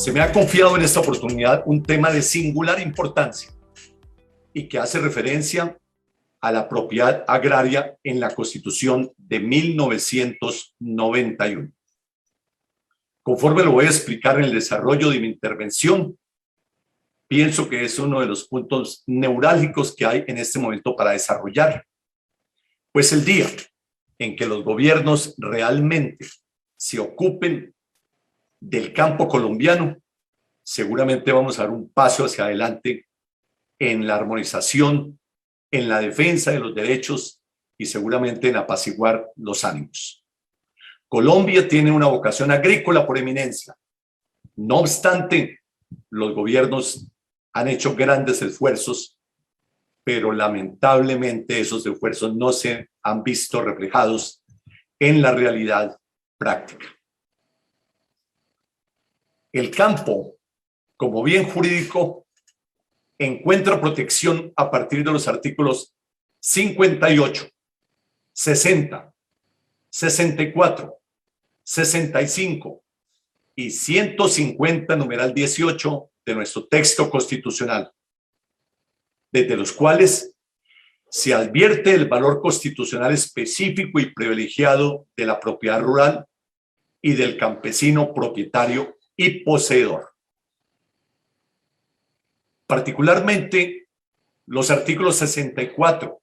Se me ha confiado en esta oportunidad un tema de singular importancia y que hace referencia a la propiedad agraria en la Constitución de 1991. Conforme lo voy a explicar en el desarrollo de mi intervención, pienso que es uno de los puntos neurálgicos que hay en este momento para desarrollar. Pues el día en que los gobiernos realmente se ocupen del campo colombiano, seguramente vamos a dar un paso hacia adelante en la armonización, en la defensa de los derechos y seguramente en apaciguar los ánimos. Colombia tiene una vocación agrícola por eminencia. No obstante, los gobiernos han hecho grandes esfuerzos, pero lamentablemente esos esfuerzos no se han visto reflejados en la realidad práctica. El campo, como bien jurídico, encuentra protección a partir de los artículos 58, 60, 64, 65 y 150, numeral 18 de nuestro texto constitucional, desde los cuales se advierte el valor constitucional específico y privilegiado de la propiedad rural y del campesino propietario y poseedor. Particularmente, los artículos 64,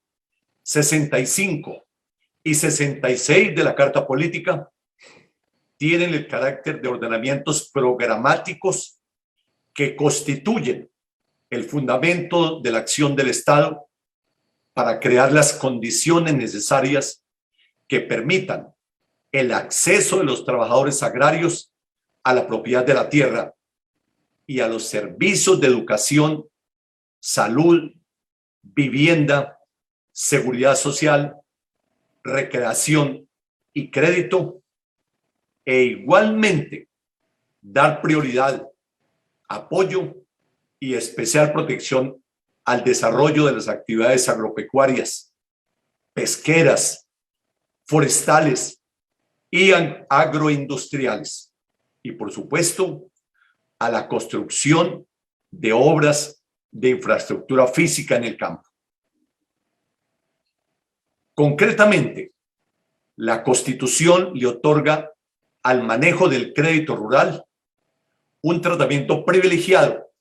65 y 66 de la Carta Política tienen el carácter de ordenamientos programáticos que constituyen el fundamento de la acción del Estado para crear las condiciones necesarias que permitan el acceso de los trabajadores agrarios a la propiedad de la tierra y a los servicios de educación, salud, vivienda, seguridad social, recreación y crédito, e igualmente dar prioridad, apoyo y especial protección al desarrollo de las actividades agropecuarias, pesqueras, forestales y agroindustriales, y por supuesto a la construcción de obras de infraestructura física en el campo. Concretamente, la Constitución le otorga al manejo del crédito rural un tratamiento privilegiado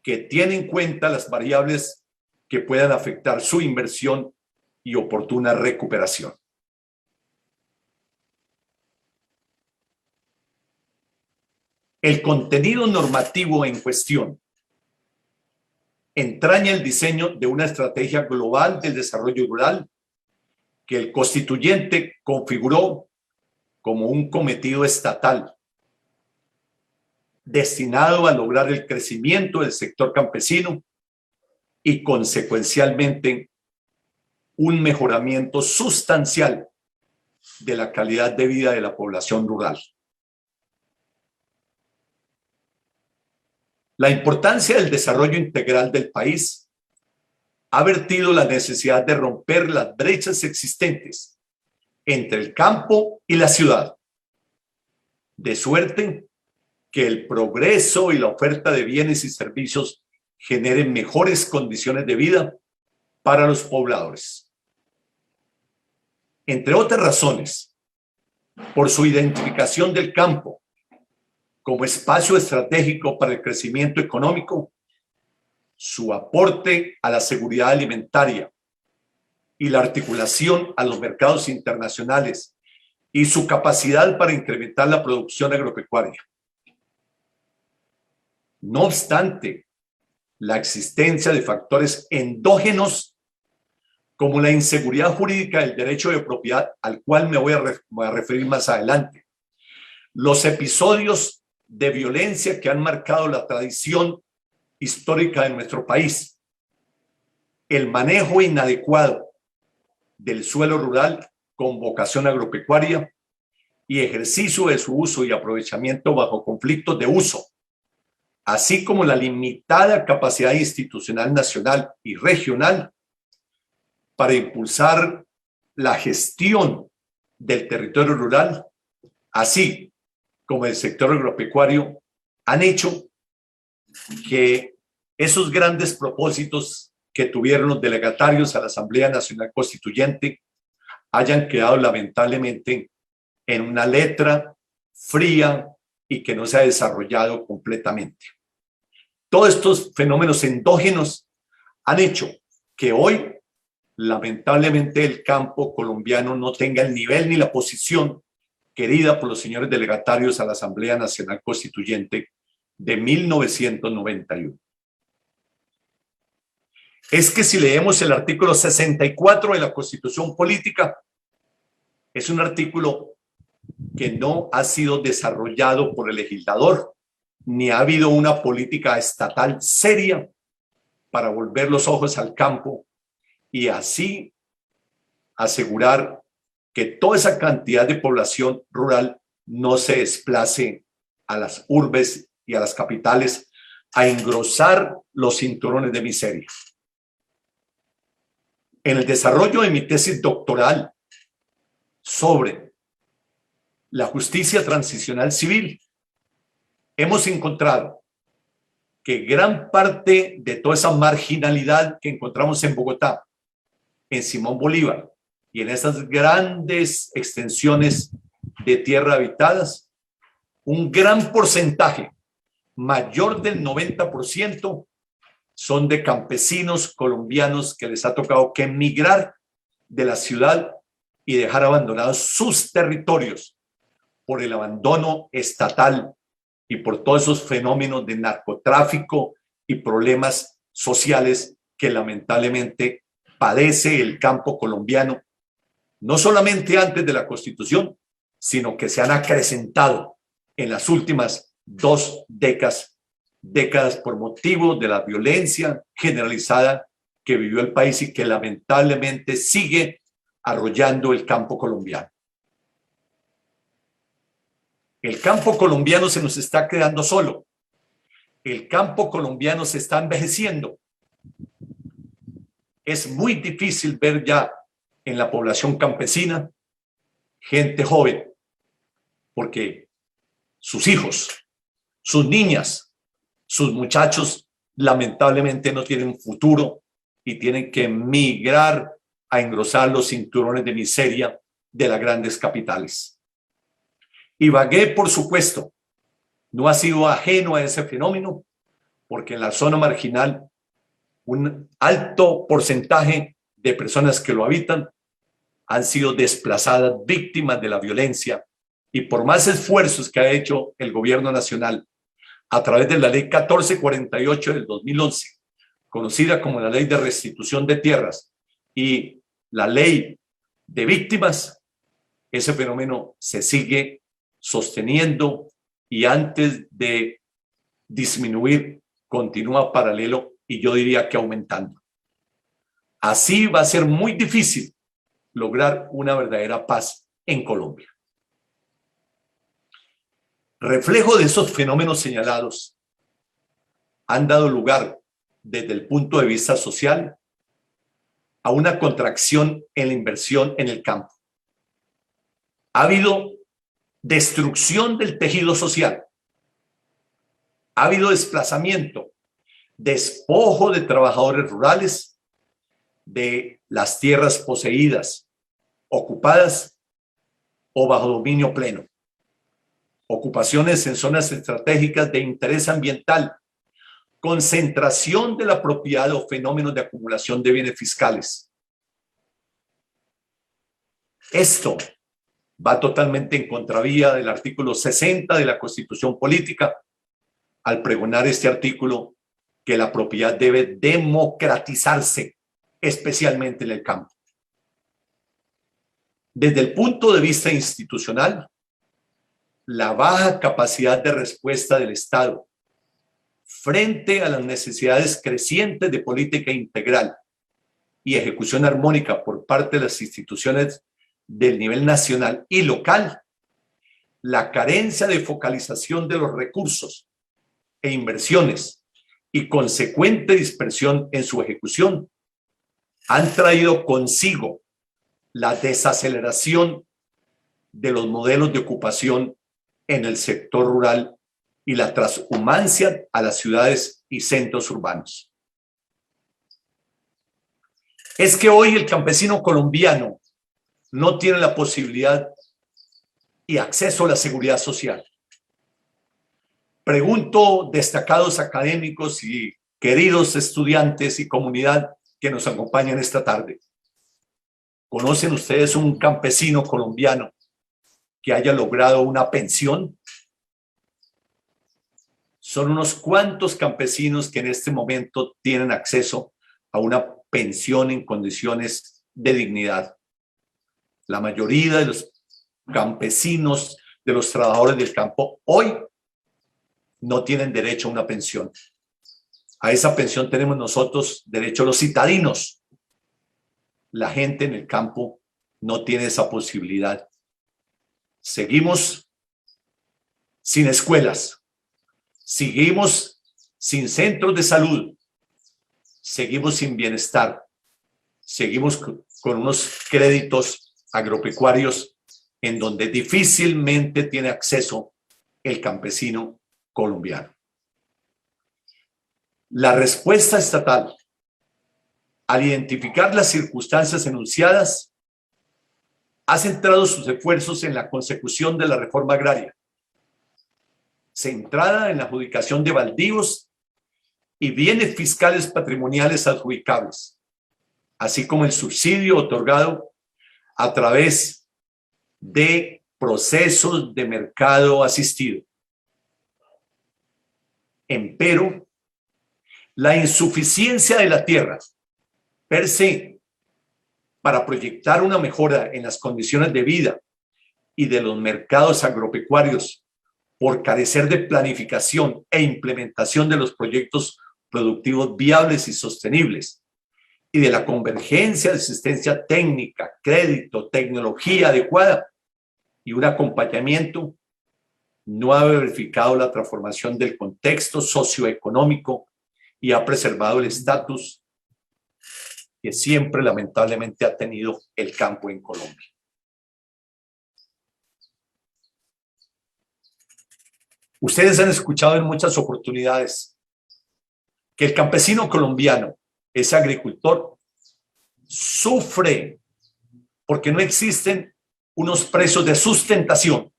que tiene en cuenta las variables que puedan afectar su inversión y oportuna recuperación. El contenido normativo en cuestión entraña el diseño de una estrategia global del desarrollo rural que el constituyente configuró como un cometido estatal destinado a lograr el crecimiento del sector campesino y consecuencialmente un mejoramiento sustancial de la calidad de vida de la población rural. La importancia del desarrollo integral del país ha vertido la necesidad de romper las brechas existentes entre el campo y la ciudad, de suerte que el progreso y la oferta de bienes y servicios generen mejores condiciones de vida para los pobladores. Entre otras razones, por su identificación del campo como espacio estratégico para el crecimiento económico, su aporte a la seguridad alimentaria y la articulación a los mercados internacionales y su capacidad para incrementar la producción agropecuaria. No obstante, la existencia de factores endógenos como la inseguridad jurídica del derecho de propiedad, al cual me voy a referir más adelante, los episodios de violencia que han marcado la tradición histórica de nuestro país, el manejo inadecuado del suelo rural con vocación agropecuaria y ejercicio de su uso y aprovechamiento bajo conflictos de uso, así como la limitada capacidad institucional nacional y regional para impulsar la gestión del territorio rural, así como el sector agropecuario, han hecho que esos grandes propósitos que tuvieron los delegatarios a la Asamblea Nacional Constituyente hayan quedado lamentablemente en una letra fría y que no se ha desarrollado completamente. Todos estos fenómenos endógenos han hecho que hoy, lamentablemente, el campo colombiano no tenga el nivel ni la posición querida por los señores delegatarios a la Asamblea Nacional Constituyente de 1991. Es que si leemos el artículo 64 de la Constitución Política, es un artículo que no ha sido desarrollado por el legislador, ni ha habido una política estatal seria para volver los ojos al campo y así asegurar que toda esa cantidad de población rural no se desplace a las urbes y a las capitales a engrosar los cinturones de miseria. En el desarrollo de mi tesis doctoral sobre la justicia transicional civil, hemos encontrado que gran parte de toda esa marginalidad que encontramos en Bogotá, en Simón Bolívar y en esas grandes extensiones de tierra habitadas, un gran porcentaje, mayor del 90%, son de campesinos colombianos que les ha tocado que emigrar de la ciudad y dejar abandonados sus territorios por el abandono estatal y por todos esos fenómenos de narcotráfico y problemas sociales que lamentablemente padece el campo colombiano, no solamente antes de la Constitución, sino que se han acrecentado en las últimas 2 décadas por motivo de la violencia generalizada que vivió el país y que lamentablemente sigue arrollando el campo colombiano. El campo colombiano se nos está quedando solo. El campo colombiano se está envejeciendo. Es muy difícil ver ya en la población campesina gente joven, porque sus hijos, sus niñas, sus muchachos lamentablemente no tienen futuro y tienen que migrar a engrosar los cinturones de miseria de las grandes capitales. Ibagué, por supuesto, no ha sido ajeno a ese fenómeno, porque en la zona marginal un alto porcentaje de personas que lo habitan han sido desplazadas, víctimas de la violencia, y por más esfuerzos que ha hecho el gobierno nacional a través de la ley 1448 del 2011, conocida como la ley de restitución de tierras y la ley de víctimas, ese fenómeno se sigue sosteniendo y antes de disminuir continúa paralelo y yo diría que aumentando. Así va a ser muy difícil lograr una verdadera paz en Colombia. Reflejo de esos fenómenos señalados han dado lugar desde el punto de vista social a una contracción en la inversión en el campo. Ha habido destrucción del tejido social, ha habido desplazamiento, despojo de trabajadores rurales de las tierras poseídas, ocupadas o bajo dominio pleno. Ocupaciones en zonas estratégicas de interés ambiental, concentración de la propiedad o fenómenos de acumulación de bienes fiscales. Esto va totalmente en contravía del artículo 60 de la Constitución Política, al pregonar este artículo que la propiedad debe democratizarse, especialmente en el campo. Desde el punto de vista institucional, la baja capacidad de respuesta del Estado frente a las necesidades crecientes de política integral y ejecución armónica por parte de las instituciones del nivel nacional y local, la carencia de focalización de los recursos e inversiones y consecuente dispersión en su ejecución han traído consigo la desaceleración de los modelos de ocupación en el sector rural y la transhumancia a las ciudades y centros urbanos. Es que hoy el campesino colombiano no tiene la posibilidad y acceso a la seguridad social. Pregunto, destacados académicos y queridos estudiantes y comunidad que nos acompañan esta tarde, ¿conocen ustedes un campesino colombiano que haya logrado una pensión? Son unos cuantos campesinos que en este momento tienen acceso a una pensión en condiciones de dignidad. La mayoría de los campesinos, de los trabajadores del campo, hoy no tienen derecho a una pensión. A esa pensión tenemos nosotros derecho los citadinos. La gente en el campo no tiene esa posibilidad. Seguimos sin escuelas, seguimos sin centros de salud, seguimos sin bienestar, seguimos con unos créditos agropecuarios en donde difícilmente tiene acceso el campesino colombiano. La respuesta estatal, al identificar las circunstancias enunciadas, ha centrado sus esfuerzos en la consecución de la reforma agraria, centrada en la adjudicación de baldíos y bienes fiscales patrimoniales adjudicables, así como el subsidio otorgado a través de procesos de mercado asistido. Empero, la insuficiencia de la tierra per se para proyectar una mejora en las condiciones de vida y de los mercados agropecuarios por carecer de planificación e implementación de los proyectos productivos viables y sostenibles y de la convergencia de asistencia técnica, crédito, tecnología adecuada y un acompañamiento, no ha verificado la transformación del contexto socioeconómico y ha preservado el estatus que siempre lamentablemente ha tenido el campo en Colombia. Ustedes han escuchado en muchas oportunidades que el campesino colombiano, ese agricultor, sufre porque no existen unos precios de sustentación,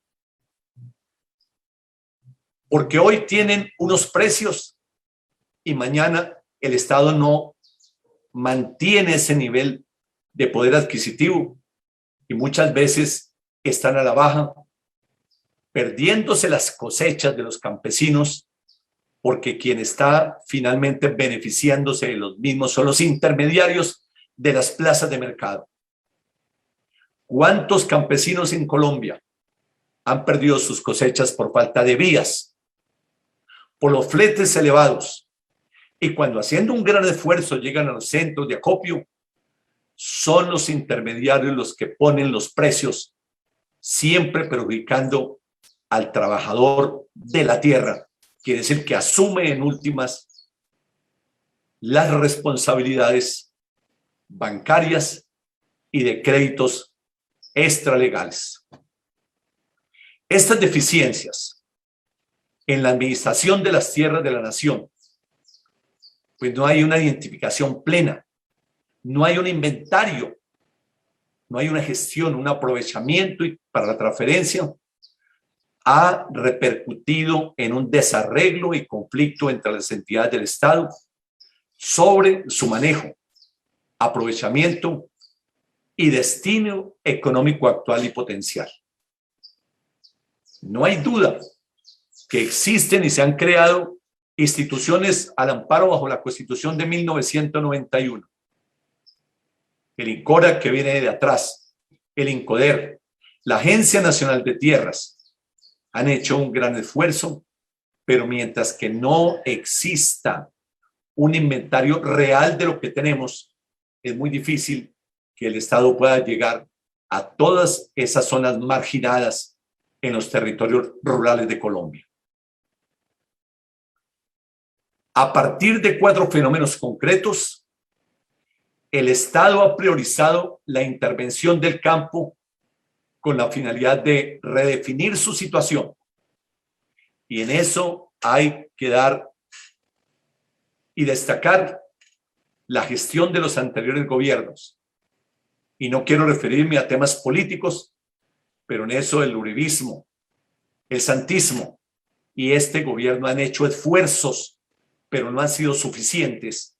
porque hoy tienen unos precios y mañana el Estado no mantiene ese nivel de poder adquisitivo y muchas veces están a la baja, perdiéndose las cosechas de los campesinos, porque quien está finalmente beneficiándose de los mismos son los intermediarios de las plazas de mercado. ¿Cuántos campesinos en Colombia han perdido sus cosechas por falta de vías, por los fletes elevados? Y cuando haciendo un gran esfuerzo llegan a los centros de acopio, son los intermediarios los que ponen los precios, siempre perjudicando al trabajador de la tierra, quiere decir que asume en últimas las responsabilidades bancarias y de créditos extralegales. Estas deficiencias en la administración de las tierras de la nación, pues no hay una identificación plena, no hay un inventario, no hay una gestión, un aprovechamiento para la transferencia, ha repercutido en un desarreglo y conflicto entre las entidades del Estado sobre su manejo, aprovechamiento y destino económico actual y potencial. No hay duda que existen y se han creado instituciones al amparo bajo la Constitución de 1991. El INCORA, que viene de atrás, el INCODER, la Agencia Nacional de Tierras, han hecho un gran esfuerzo, pero mientras que no exista un inventario real de lo que tenemos, es muy difícil que el Estado pueda llegar a todas esas zonas marginadas en los territorios rurales de Colombia. A partir de 4 fenómenos concretos, el Estado ha priorizado la intervención del campo con la finalidad de redefinir su situación Y en eso hay que dar y destacar la gestión de los anteriores gobiernos. Y no quiero referirme a temas políticos, pero en eso el uribismo, el santismo y este gobierno han hecho esfuerzos, pero no han sido suficientes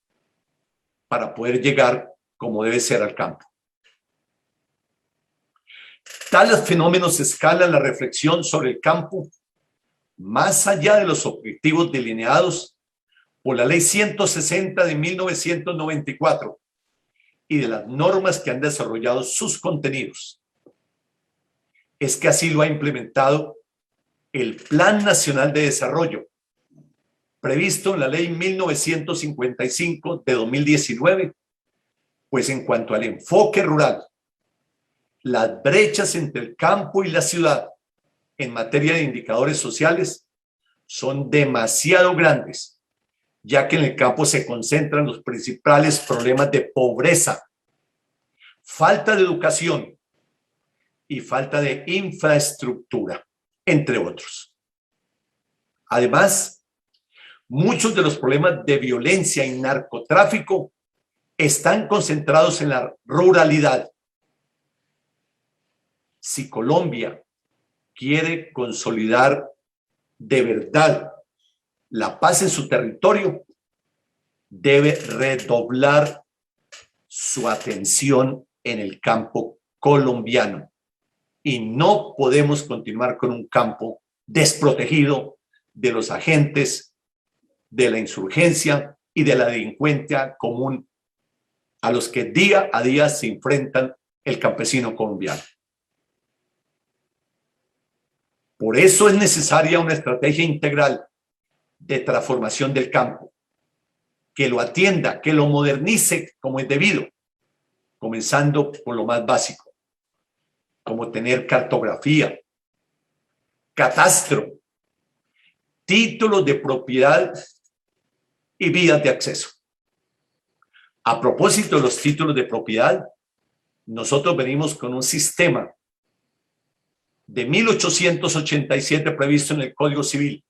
para poder llegar como debe ser al campo. Tales fenómenos escalan la reflexión sobre el campo más allá de los objetivos delineados por la Ley 160 de 1994 y de las normas que han desarrollado sus contenidos. Es que así lo ha implementado el Plan Nacional de Desarrollo, previsto en la Ley 1955 de 2019, pues en cuanto al enfoque rural, las brechas entre el campo y la ciudad en materia de indicadores sociales son demasiado grandes, ya que en el campo se concentran los principales problemas de pobreza, falta de educación y falta de infraestructura, entre otros. Además, muchos de los problemas de violencia y narcotráfico están concentrados en la ruralidad. Si Colombia quiere consolidar de verdad la paz en su territorio, debe redoblar su atención en el campo colombiano. Y no podemos continuar con un campo desprotegido de los agentes de la insurgencia y de la delincuencia común a los que día a día se enfrentan el campesino colombiano. Por eso es necesaria una estrategia integral de transformación del campo, que lo atienda, que lo modernice como es debido, comenzando por lo más básico, como tener cartografía, catastro, títulos de propiedad y vías de acceso. A propósito de los títulos de propiedad, nosotros venimos con un sistema de 1887 previsto en el Código Civil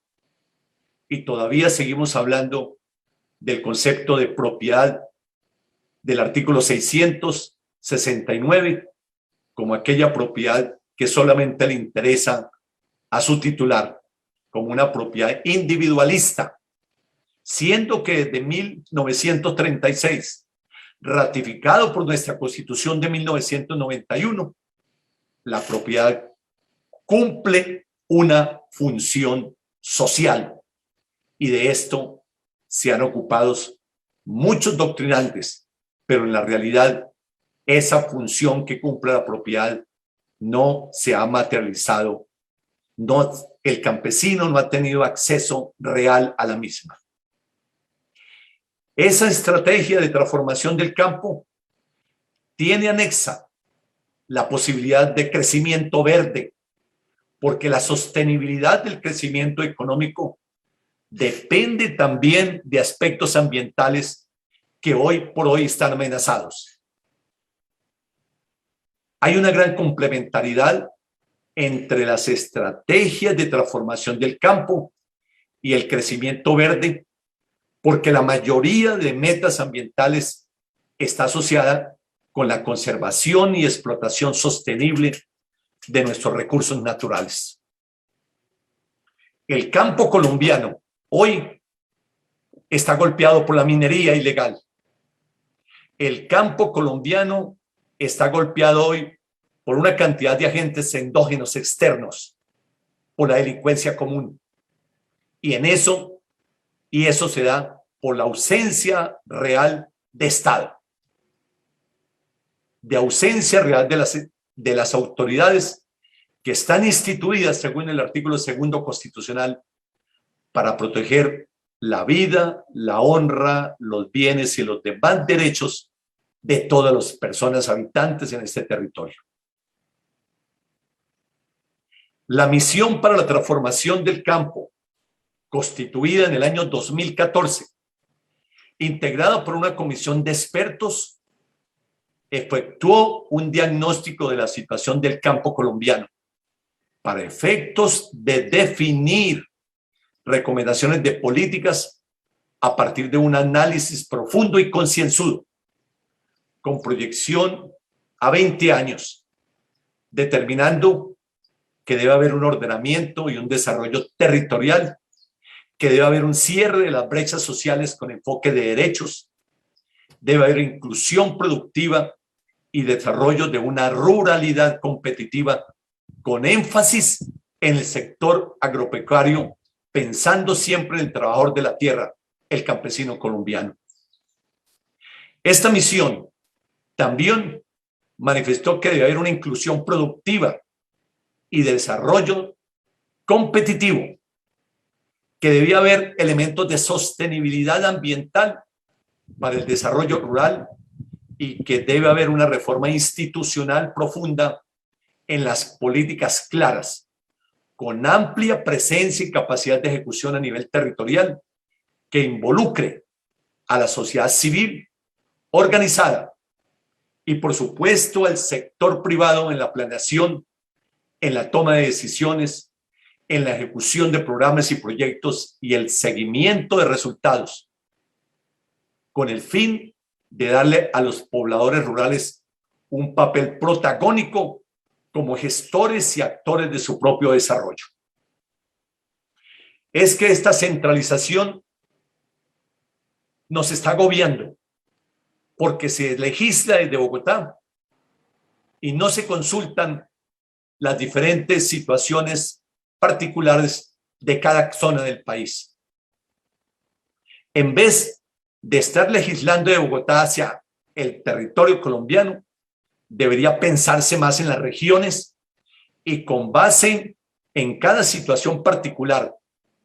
y todavía seguimos hablando del concepto de propiedad del artículo 669 como aquella propiedad que solamente le interesa a su titular, como una propiedad individualista, siendo que desde 1936, ratificado por nuestra Constitución de 1991, la propiedad cumple una función social y de esto se han ocupado muchos doctrinantes, pero en la realidad esa función que cumple la propiedad no se ha materializado, el campesino no ha tenido acceso real a la misma. Esa estrategia de transformación del campo tiene anexa la posibilidad de crecimiento verde, porque la sostenibilidad del crecimiento económico depende también de aspectos ambientales que hoy por hoy están amenazados. Hay una gran complementariedad entre las estrategias de transformación del campo y el crecimiento verde, porque la mayoría de metas ambientales está asociada con la conservación y explotación sostenible de nuestros recursos naturales. El campo colombiano hoy está golpeado por la minería ilegal. El campo colombiano está golpeado hoy por una cantidad de agentes endógenos externos, por la delincuencia común. Y eso se da por la ausencia real de Estado, de ausencia real de las autoridades que están instituidas según el artículo 2 constitucional para proteger la vida, la honra, los bienes y los demás derechos de todas las personas habitantes en este territorio. La misión para la transformación del campo, constituida en el año 2014, integrada por una comisión de expertos, efectuó un diagnóstico de la situación del campo colombiano para efectos de definir recomendaciones de políticas a partir de un análisis profundo y concienzudo, con proyección a 20 años, determinando que debe haber un ordenamiento y un desarrollo territorial, que debe haber un cierre de las brechas sociales con enfoque de derechos, debe haber inclusión productiva y desarrollo de una ruralidad competitiva con énfasis en el sector agropecuario, pensando siempre en el trabajador de la tierra, el campesino colombiano. Esta misión también manifestó que debe haber una inclusión productiva y de desarrollo competitivo, que debía haber elementos de sostenibilidad ambiental para el desarrollo rural y que debe haber una reforma institucional profunda en las políticas claras, con amplia presencia y capacidad de ejecución a nivel territorial, que involucre a la sociedad civil organizada y, por supuesto, al sector privado en la planeación, en la toma de decisiones, en la ejecución de programas y proyectos y el seguimiento de resultados, con el fin de darle a los pobladores rurales un papel protagónico como gestores y actores de su propio desarrollo. Es que esta centralización nos está agobiando porque se legisla desde Bogotá y no se consultan las diferentes situaciones particulares de cada zona del país. En vez de estar legislando de Bogotá hacia el territorio colombiano, debería pensarse más en las regiones y con base en cada situación particular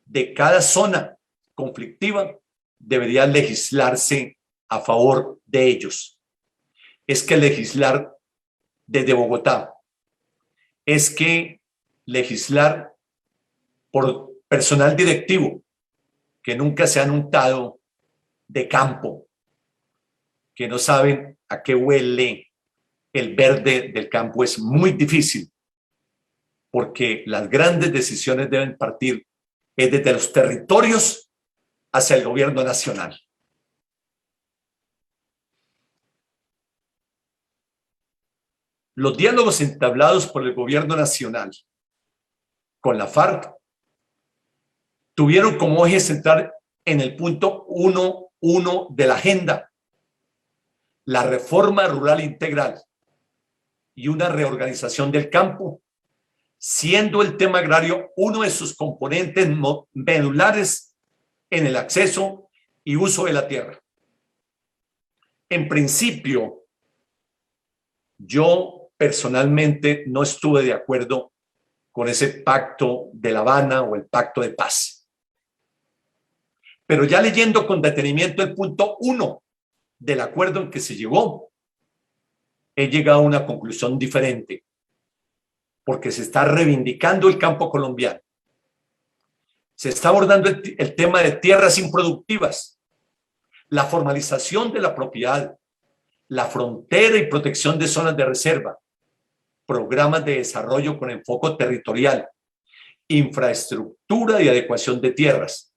de cada zona conflictiva, debería legislarse a favor de ellos. Es que legislar desde Bogotá, es que legislar por personal directivo que nunca se han untado de campo, que no saben a qué huele el verde del campo, es muy difícil, porque las grandes decisiones deben partir desde los territorios hacia el gobierno nacional. Los diálogos entablados por el gobierno nacional con la FARC tuvieron como eje central en el punto 1.1 de la agenda la reforma rural integral y una reorganización del campo, siendo el tema agrario uno de sus componentes medulares en el acceso y uso de la tierra. En principio, yo personalmente no estuve de acuerdo con ese pacto de La Habana o el pacto de paz. Pero ya leyendo con detenimiento el punto 1 del acuerdo en que se llegó, he llegado a una conclusión diferente, porque se está reivindicando el campo colombiano. Se está abordando el tema de tierras improductivas, la formalización de la propiedad, la frontera y protección de zonas de reserva, programas de desarrollo con enfoque territorial, infraestructura y adecuación de tierras,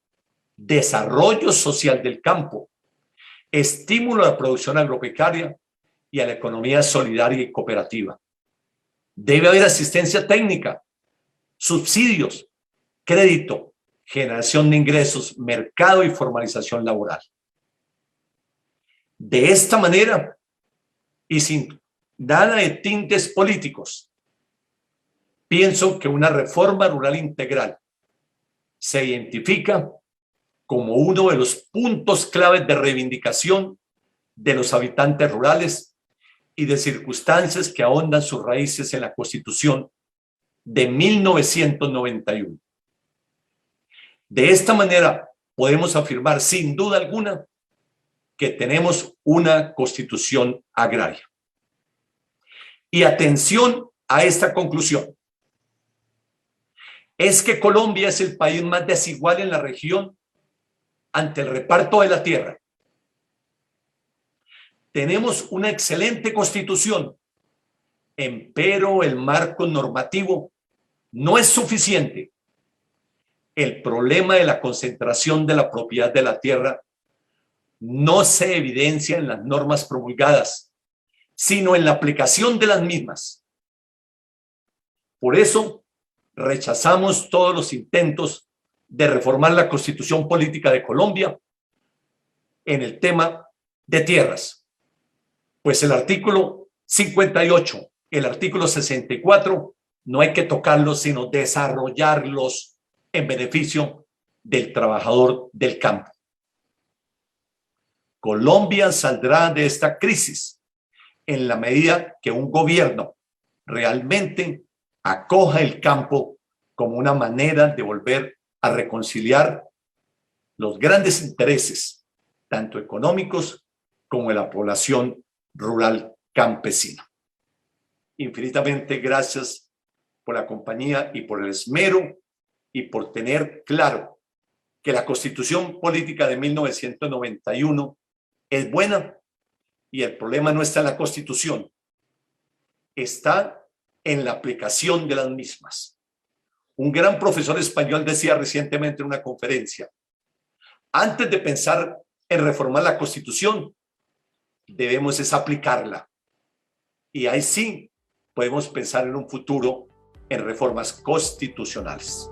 desarrollo social del campo, estímulo a la producción agropecuaria y a la economía solidaria y cooperativa. Debe haber asistencia técnica, subsidios, crédito, generación de ingresos, mercado y formalización laboral. De esta manera, y sin nada de tintes políticos, pienso que una reforma rural integral se identifica como uno de los puntos claves de reivindicación de los habitantes rurales y de circunstancias que ahondan sus raíces en la Constitución de 1991. De esta manera podemos afirmar sin duda alguna que tenemos una Constitución agraria. Y atención a esta conclusión. Es que Colombia es el país más desigual en la región ante el reparto de la tierra. Tenemos una excelente Constitución, empero el marco normativo no es suficiente el problema de la concentración de la propiedad de la tierra no se evidencia en las normas promulgadas, sino en la aplicación de las mismas. Por eso, rechazamos todos los intentos de reformar la Constitución Política de Colombia en el tema de tierras, pues el artículo 58, el artículo 64, no hay que tocarlos, sino desarrollarlos en beneficio del trabajador del campo. Colombia saldrá de esta crisis en la medida que un gobierno realmente acoja el campo como una manera de volver a reconciliar los grandes intereses, tanto económicos como de la población rural campesina. Infinitamente gracias por la compañía y por el esmero y por tener claro que la Constitución Política de 1991 es buena y el problema no está en la Constitución, está en la aplicación de las mismas. Un gran profesor español decía recientemente en una conferencia: antes de pensar en reformar la Constitución, debemos es aplicarla. Y ahí sí podemos pensar en un futuro en reformas constitucionales.